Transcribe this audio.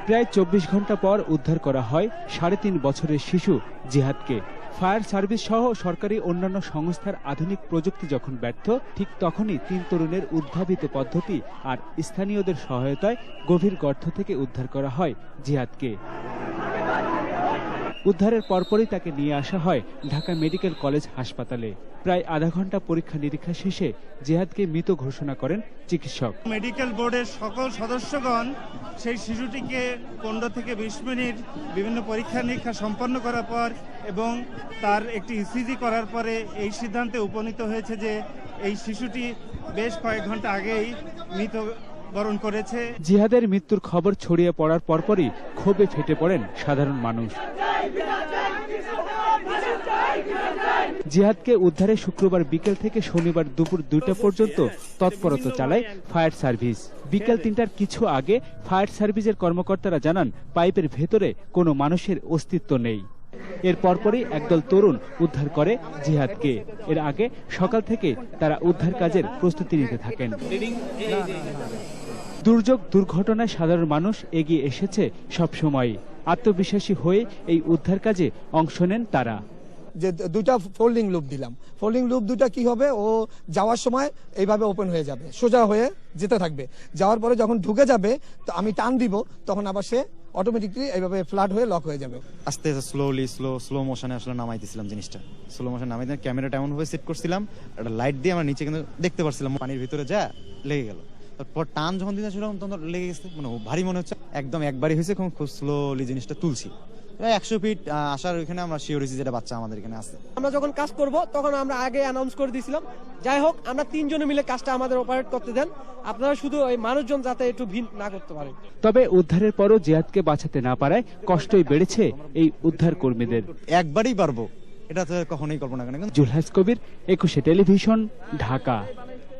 প্রায় ২৪ ঘন্টা পর উদ্ধার করা হয় ৩.৫ বছরের শিশু জিহাদকে। ফায়ার সার্ভিস সহ সরকারি অন্যান্য সংস্থার আধুনিক প্রযুক্তি যখন ব্যর্থ, ঠিক তখনই ৩ তরুণের উদ্ভাবিত পদ্ধতি আর স্থানীয়দের সহায়তায় গভীর গর্ত থেকে উদ্ধার করা হয় জিহাদকে। উদ্ধারের পরপরই তাকে নিয়ে আসা হয় ঢাকা মেডিকেল কলেজ হাসপাতালে। প্রায় আধা ঘন্টা পরীক্ষা নিরীক্ষা শেষে জিহাদকে মৃত ঘোষণা করেন চিকিৎসক। মেডিকেল বোর্ডের সকল সদস্যগণ সেই শিশুটিকে ১৫ থেকে ২০ মিনিট বিভিন্ন পরীক্ষা নিরীক্ষা সম্পন্ন করার পর এবং তার একটি ইসিজি করার পরে এই সিদ্ধান্তে উপনীত হয়েছে যে এই শিশুটি বেশ কয়েক ঘন্টা আগেই মৃত বরণ করেছে। জিহাদের মৃত্যুর খবর ছড়িয়ে পড়ার পরপরই ক্ষোভে ফেটে পড়েন সাধারণ মানুষ। জিহাদকে উদ্ধারে শুক্রবার বিকেল থেকে শনিবার দুপুর ২টা পর্যন্ত তৎপরতা চালায় ফায়ার সার্ভিস। বিকেল ৩টার কিছু আগে ফায়ার সার্ভিসের কর্মকর্তারা জানান পাইপের ভেতরে কোনো মানুষের অস্তিত্ব নেই। এর পরপরই একদল তরুণ উদ্ধার করে জিহাদকে। এর আগে সকাল থেকে তারা উদ্ধার কাজের প্রস্তুতি নিতে থাকেন। দুর্যোগ দুর্ঘটনায় সাধারণ মানুষ এগিয়ে এসেছে সবসময়। আত্মবিশ্বাসী হয়ে এই উদ্ধার কাজে অংশ নেন তারা। যে দুইটা ফোল্ডিং লুপ দিলাম, ফোল্ডিং লুপ দুইটা কি হবে, ও যাওয়ার সময় এইভাবে ওপেন হয়ে যাবে, সোজা হয়ে যেতে থাকবে। যাওয়ার পরে যখন ঢুকে যাবে তো আমি টান দিব, তখন আবার সে অটোমেটিকলি এইভাবে ফ্ল্যাট হয়ে লক হয়ে যাবে। আস্তে আস্তে স্লো মোশনে আসলে নামাইতেছিলাম জিনিসটা। স্লো মোশন নামাইতে ক্যামেরাটা এমন ভাবে সেট করছিলাম, একটা লাইট দিয়ে আমরা নিচে কিন্তু দেখতে পারছিলাম, পানির ভিতরে যা লেগে গেল। তারপর টান যখন দিতেছিলাম তখন লেগে গেছে, মানে ভারী মনে হচ্ছে। একদম একবারই হয়েছে, খুব স্লোলি জিনিসটা তুলছি। 100 ফিট আসার ওইখানে আমরা শিওর হয়েছি যেটা বাচ্চা আমাদের এখানে আছে। আমরা যখন কাজ করব তখন আমরা আগে অ্যানাউন্স করে দিয়েছিলাম, যাই হোক আমরা ৩ জনে মিলে কাজটা আমাদের অপারেট করতে দেন, আপনারা শুধু ওই মানুষজন যাতে একটু ভিড় না করতে পারে। তবে উদ্ধারের পরও জিহাদকে বাঁচাতে না পারায় কষ্টই বেড়েছে এই উদ্ধার কর্মীদের। একবারই পারবো এটা তো কখনোই কল্পনা করেন। জুলহাস কবির, ২১শে টেলিভিশন, ঢাকা।